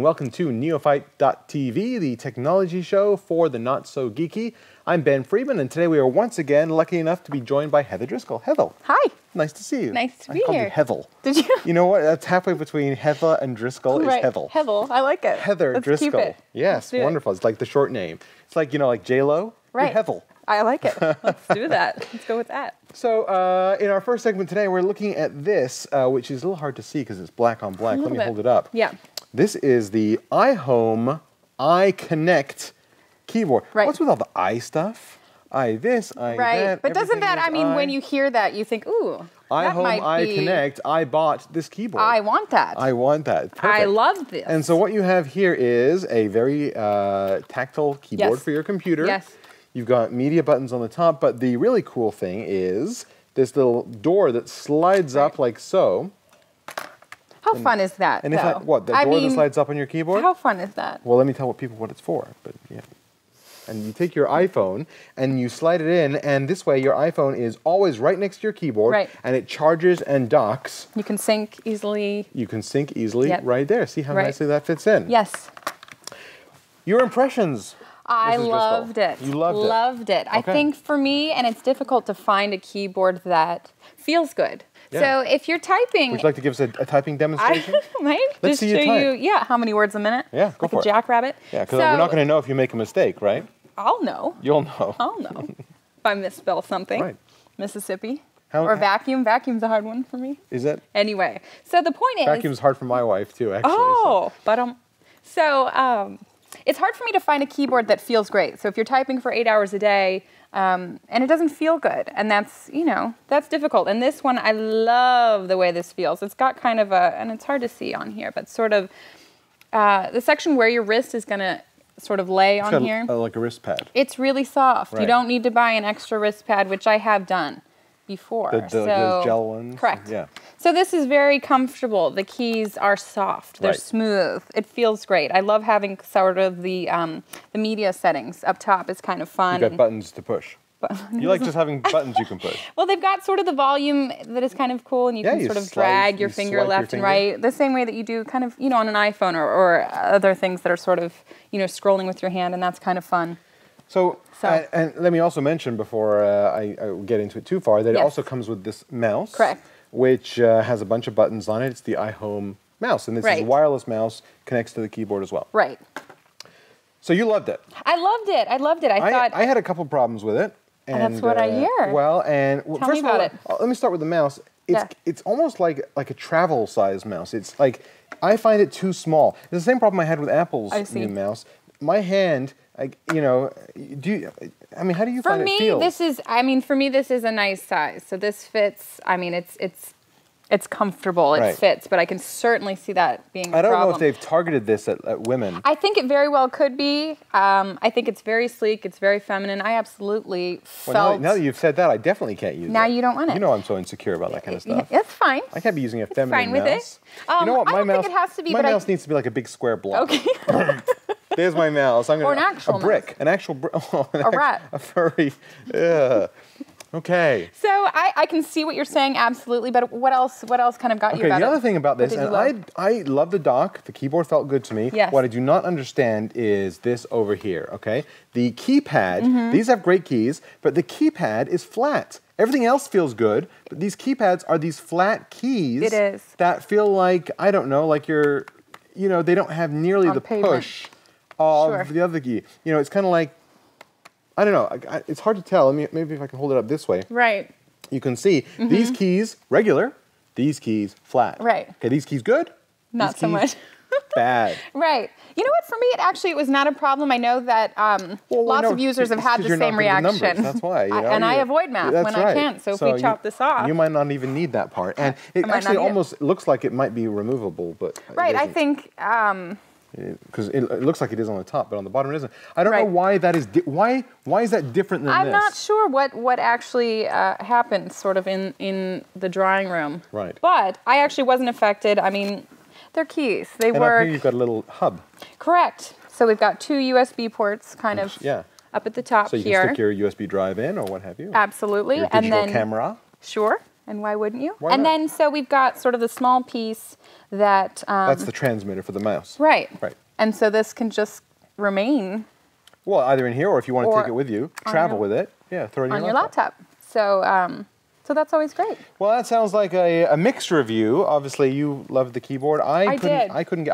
welcome to Neophyte.tv, the technology show for the not-so-geeky. I'm Ben Friedman, and today we are once again lucky enough to be joined by Heather Driscoll. Heather. Hi. Nice to see you. Nice to be I called here. you Heather. Did you? You know what? That's halfway between Heather and Driscoll is Heather. Heather. I like it. Heather Let's Driscoll. Keep it. Yes, wonderful. It's like the short name. It's like, like J-Lo. Right. You're Heather. I like it. Let's do that. Let's go with that. So in our first segment today, we're looking at this, which is a little hard to see because it's black on black. Let me hold it up. Yeah. This is the iHome iConnect keyboard. Right. What's with all the I stuff? I this, I right. that. But doesn't that, I mean, when you hear that, you think, ooh, that might iHome be... iConnect, I bought this keyboard. I want that. I want that. Perfect. I love this. And so what you have here is a very tactile keyboard for your computer. Yes. You've got media buttons on the top, but the really cool thing is this little door that slides up like so. How fun is that, And though? if what, the door that slides up on your keyboard? How fun is that? Well, let me tell people what it's for, but yeah. And you take your iPhone and you slide it in, and this way your iPhone is always right next to your keyboard, and it charges and docks. You can sync easily. You can sync easily right there. See how nicely that fits in? Yes. Your impressions. I Mrs. loved it. You loved it. Loved it. Okay. I think for me, and it's difficult to find a keyboard that feels good. Yeah. So if you're typing... Would you like to give us a typing demonstration? I might. Let's see you type. Yeah, how many words a minute? Yeah, go for it. Like a jackrabbit? Yeah, because we're not going to know if you make a mistake, right? I'll know. You'll know. I'll know. If I misspell something. Right. Mississippi. Or vacuum. Vacuum's a hard one for me. Is it? Anyway, so the point is... Vacuum's hard for my wife, too, actually. Oh, but it's hard for me to find a keyboard that feels great. So if you're typing for 8 hours a day and it doesn't feel good, and that's, that's difficult. And this one, I love the way this feels. It's got kind of and it's hard to see on here, but sort of the section where your wrist is going to sort of lay on here. Like a wrist pad. It's really soft. Right. You don't need to buy an extra wrist pad, which I have done before. Those gel ones? Correct. Yeah. So this is very comfortable. The keys are soft. They're smooth. It feels great. I love having sort of the media settings up top. It's kind of fun. You've got buttons to push. You like just having buttons you can push. Well, they've got sort of the volume that is kind of cool, and you can sort of drag your finger left and right, the same way that you do kind of, on an iPhone or other things that are sort of, scrolling with your hand, and that's kind of fun. So and let me also mention before I get into it too far that it also comes with this mouse. Correct. Which has a bunch of buttons on it. It's the iHome mouse, and this is a wireless mouse, connects to the keyboard as well. Right. So you loved it. I loved it. I loved it. I thought... I had a couple problems with it. And that's what I hear. Well, and Tell me about it. Let me start with the mouse. It's almost like a travel size mouse. It's like, I find it too small. It's the same problem I had with Apple's new mouse. My hand, how do you find it feels? For me, this is a nice size. So this fits, it's comfortable, it fits, but I can certainly see that being a problem. I don't know if they've targeted this at women. I think it very well could be. I think it's very sleek, it's very feminine. I absolutely felt... Now that you've said that, I definitely can't use it. Now you don't want it. You know I'm so insecure about that kind of stuff. It's fine. I can't be using a feminine fine with mouse. It. You know what? I don't think it has to be, my mouse needs to be like a big square block. Okay. There's my mouse. Or an actual brick. mouse. An actual brick. A rat. A furry. Okay. So I can see what you're saying, absolutely, but what else kind of got you about it? Okay, the other thing about this, and I love the dock, the keyboard felt good to me. Yes. What I do not understand is this over here, okay? The keypad, these have great keys, but the keypad is flat. Everything else feels good, but these keypads are these flat keys that feel like, I don't know, like you're, they don't have nearly the push of the other key. It's kind of like, I don't know. It's hard to tell. Maybe if I can hold it up this way. Right. You can see these keys regular, these keys flat. Right. Okay, these keys good. Not so much. Bad. Right. You know what? For me, it was not a problem. I know that lots of users have had the same reaction. That's why. And I avoid math when I can. So if we chop this off, you might not even need that part. And it actually almost looks like it might be removable, but right. I think. Because it looks like it is on the top, but on the bottom it isn't. I don't know why that is. Why is that different than this? I'm not sure what actually happened, sort of in the drawing room. Right. But I actually wasn't affected. They're keys. They work. And up here you've got a little hub. Correct. So we've got 2 USB ports, kind of up at the top here. So you can stick your USB drive in or what have you. Absolutely. Your digital camera. Sure. And why wouldn't you? Why not? Then, so we've got sort of the small piece that... that's the transmitter for the mouse. Right. Right. And so this can just remain... Well, either in here or if you want to take it with you, travel with it. Yeah, throw it in your laptop. So, so that's always great. Well, that sounds like a mixed review. Obviously, you loved the keyboard. I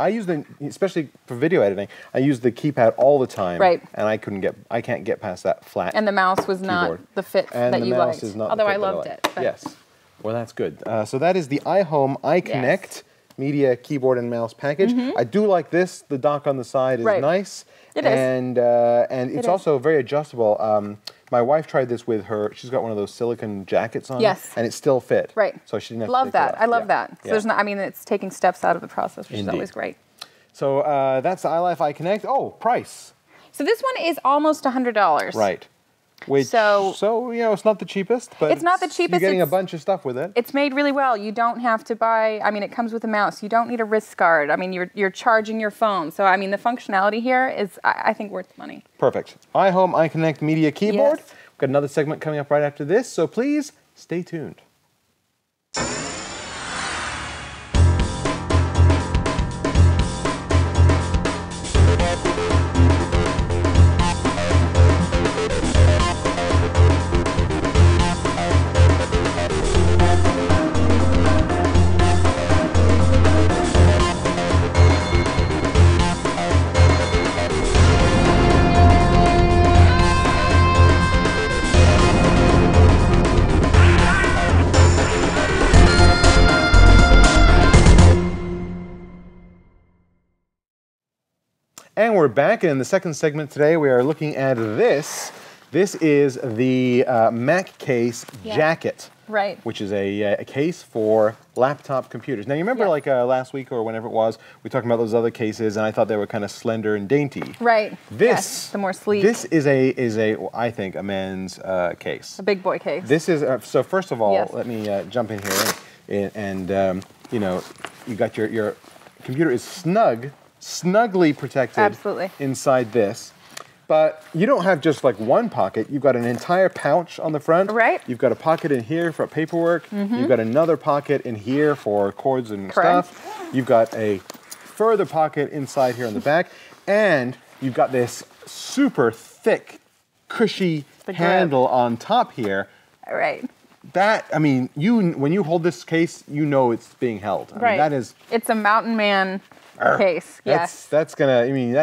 use the, especially for video editing, I use the keypad all the time. Right. And I can't get past that flat. And the mouse was not the fit that you liked. Although I loved it. But. Yes. Well, that's good. So that is the iHome iConnect Media Keyboard and Mouse package. I do like this. The dock on the side is nice. It is. And it's also very adjustable. My wife tried this with her. She's got one of those silicone jackets on. Yes. And it still fit. Right. So she didn't have to take it off. I love that. So there's not, I mean, it's taking steps out of the process, which is always great. So that's the iLife iConnect. Oh, price. So this one is almost $100. Right. Which, so, you know, it's not the cheapest, but it's not the cheapest. You're getting a bunch of stuff with it. It's made really well. You don't have to buy, I mean, it comes with a mouse. You don't need a wrist guard. I mean, you're charging your phone. So, I mean, the functionality here is, I think, worth the money. Perfect. iHome iConnect Media Keyboard. Yes. We've got another segment coming up right after this, so please stay tuned. And we're back, and in the second segment today, we are looking at this. This is the MacCase Jacket, right? Which is a case for laptop computers. Now, you remember like last week or whenever it was, we were talking about those other cases, and I thought they were kind of slender and dainty. Right. This, the more sleek. This is a I think, a men's case. A big boy case. This is so. First of all, let me jump in here, and you know, you got your computer is snugly protected inside this. But you don't have just like one pocket. You've got an entire pouch on the front. Right. You've got a pocket in here for paperwork. You've got another pocket in here for cords and stuff. You've got a further pocket inside here on the back. And you've got this super thick, cushy handle on top here. Right. That, I mean, when you hold this case, you know it's being held. I mean, that is... It's a mountain man case. Yes. That's gonna, I mean,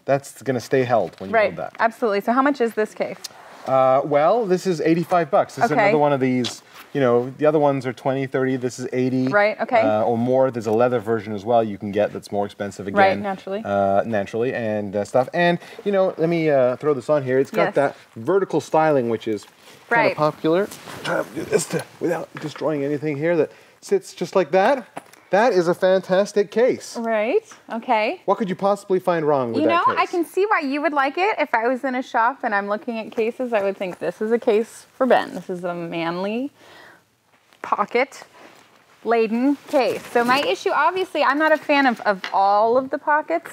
that's gonna stay held when you hold that. Absolutely. So how much is this case? Well, this is $85. This is another one of these, you know, the other ones are 20, 30, this is 80. Right, okay. Or more. There's a leather version as well you can get that's more expensive again. Right, naturally. Naturally and stuff. And, you know, let me throw this on here. It's got that vertical styling, which is kind of popular. Try to do this without destroying anything here that sits just like that. That is a fantastic case. Right, okay. What could you possibly find wrong with that case? You know, I can see why you would like it. If I was in a shop and I'm looking at cases, I would think this is a case for Ben. This is a manly, pocket-laden case. So my issue, obviously, I'm not a fan of all of the pockets.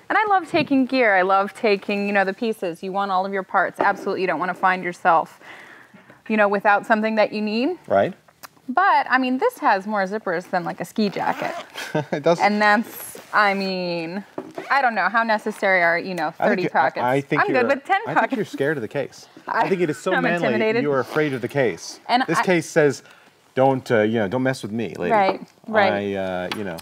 And I love taking gear. I love taking, you know, the pieces. You want all of your parts. Absolutely, you don't want to find yourself, you know, without something that you need. Right. But, I mean, this has more zippers than like a ski jacket. It does. And that's, I mean, I don't know. How necessary are, you know, 30 pockets? I'm good with 10 pockets. I think you're scared of the case. I think it is so manly intimidated. you are afraid of the case. And this case says, don't, you know, don't mess with me, lady. Right. You know.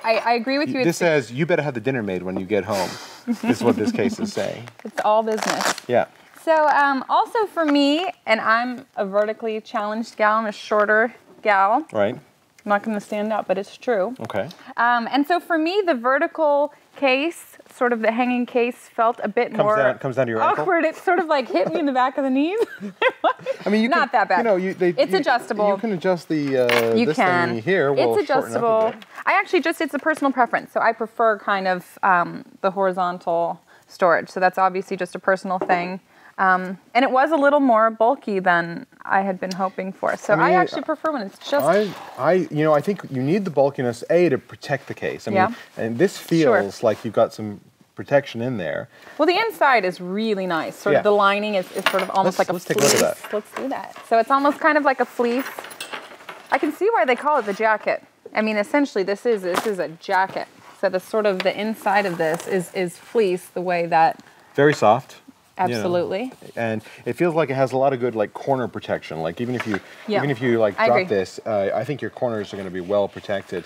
I agree with you. This says, you better have the dinner made when you get home. This is what this case is saying. It's all business. Yeah. So, also for me, and I'm a vertically challenged gal, I'm a shorter gal. Right. I'm not going to stand up, but it's true. Okay. And so for me, the vertical case, sort of the hanging case, felt a bit more comes down to your ankle? awkward. It sort of like hit me in the back of the knees. I mean, not that bad. You know, it's adjustable. You can adjust the this thing here. It's adjustable. I actually it's a personal preference. So I prefer kind of the horizontal storage. So that's obviously just a personal thing. And it was a little more bulky than I had been hoping for. So I actually prefer when it's just... I think you need the bulkiness, to protect the case. I mean, and this feels like you've got some protection in there. Well, the inside is really nice. Sort of the lining is sort of almost like a fleece. Take a look at that. Let's do that. So it's almost kind of like a fleece. I can see why they call it the jacket. I mean, essentially, this is a jacket. So the sort of the inside of this is fleece, the way that. Very soft. Absolutely. You know, and it feels like it has a lot of good like corner protection. Like even if you like drop this, I think your corners are going to be well protected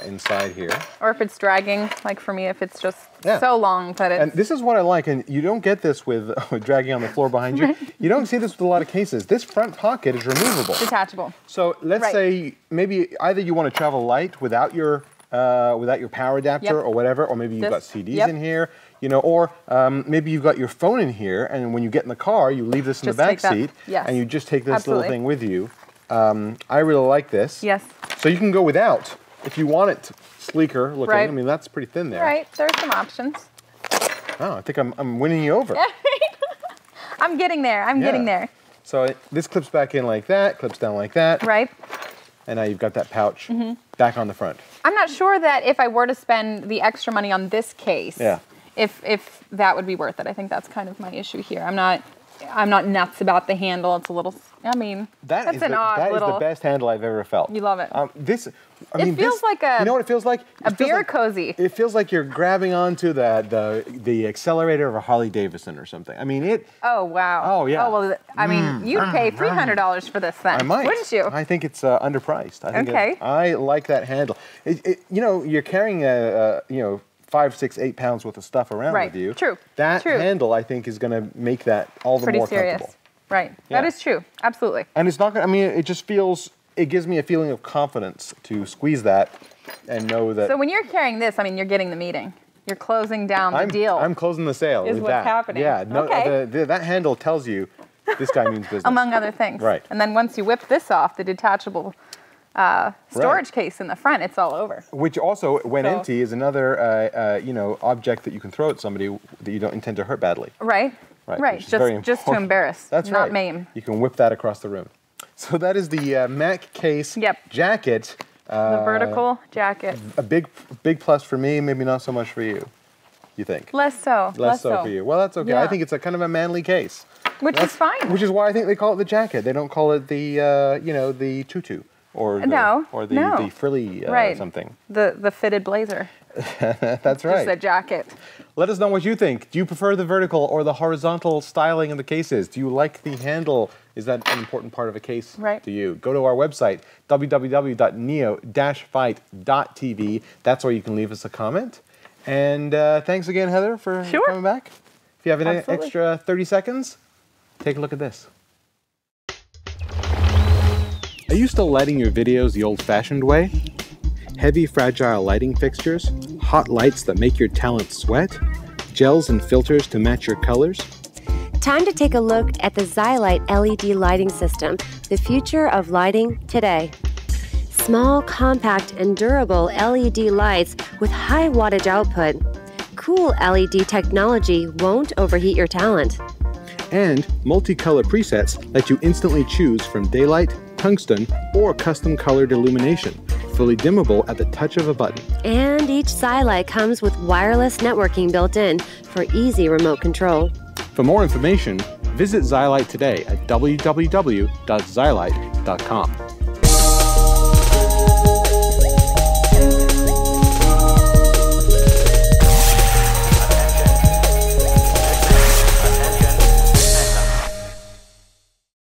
inside here. Or if it's dragging, like for me, if it's just so long that it's... And this is what I like, and you don't get this with dragging on the floor behind you. You don't see this with a lot of cases. This front pocket is removable. Detachable. So let's say maybe either you want to travel light without your power adapter or whatever, or maybe you've got CDs in here. You know, or maybe you've got your phone in here, and when you get in the car, you leave this in the back seat, and you just take this little thing with you. I really like this. Yes. So you can go without if you want it sleeker looking. I mean, that's pretty thin there. Right. There's some options. Oh, I think I'm winning you over. I'm getting there. I'm getting there. So this clips back in like that, clips down like that. Right. And now you've got that pouch back on the front. I'm not sure that if I were to spend the extra money on this case. If that would be worth it. I think that's kind of my issue here. I'm not nuts about the handle. It's a little, I mean, that is the best handle I've ever felt. You love it. It feels like a, you know what it feels like? A beer cozy. It feels like you're grabbing onto the accelerator of a Harley Davidson or something. I mean, it. Oh, wow. Oh, yeah. Oh, well, I mean, you'd pay $300 for this then. I might. Wouldn't you? I think it's underpriced. I like that handle. You know, you're carrying you know, 5, 6, 8 pounds worth of stuff around with you. True. That handle, I think, is going to make that all the more comfortable. Right. Yeah. That is true. Absolutely. And it's not going to, I mean, it just feels, it gives me a feeling of confidence to squeeze that and know that. So when you're carrying this, I mean, you're getting the meeting. You're closing down the deal. I'm closing the sale. Is what's happening. Yeah. No, that handle tells you this guy means business. Among other things. Right. And then once you whip this off, the detachable storage case in the front, it's all over. Which also, when empty, is another you know, object that you can throw at somebody that you don't intend to hurt badly. Right. Just to embarrass. That's not maim. You can whip that across the room. So that is the MacCase Jacket. The vertical jacket. A big plus for me, maybe not so much for you. You think? Less so. Less so for you. Well, that's okay. Yeah. I think it's a kind of a manly case. Which is fine. Which is why I think they call it the jacket. They don't call it the you know, the tutu. Or the frilly something. The fitted blazer. That's right. Just a jacket. Let us know what you think. Do you prefer the vertical or the horizontal styling of the cases? Do you like the handle? Is that an important part of a case to you? Go to our website, www.neo-fight.tv. That's where you can leave us a comment. And thanks again, Heather, for coming back. If you have an extra 30 seconds, take a look at this. Are you still lighting your videos the old-fashioned way? Heavy, fragile lighting fixtures, hot lights that make your talent sweat, gels and filters to match your colors? Time to take a look at the Xylite LED lighting system, the future of lighting today. Small, compact, and durable LED lights with high wattage output. Cool LED technology won't overheat your talent. And multicolor presets let you instantly choose from daylight, tungsten, or custom colored illumination, fully dimmable at the touch of a button. And each Xylite comes with wireless networking built in for easy remote control. For more information, visit Xylite today at www.xylite.com.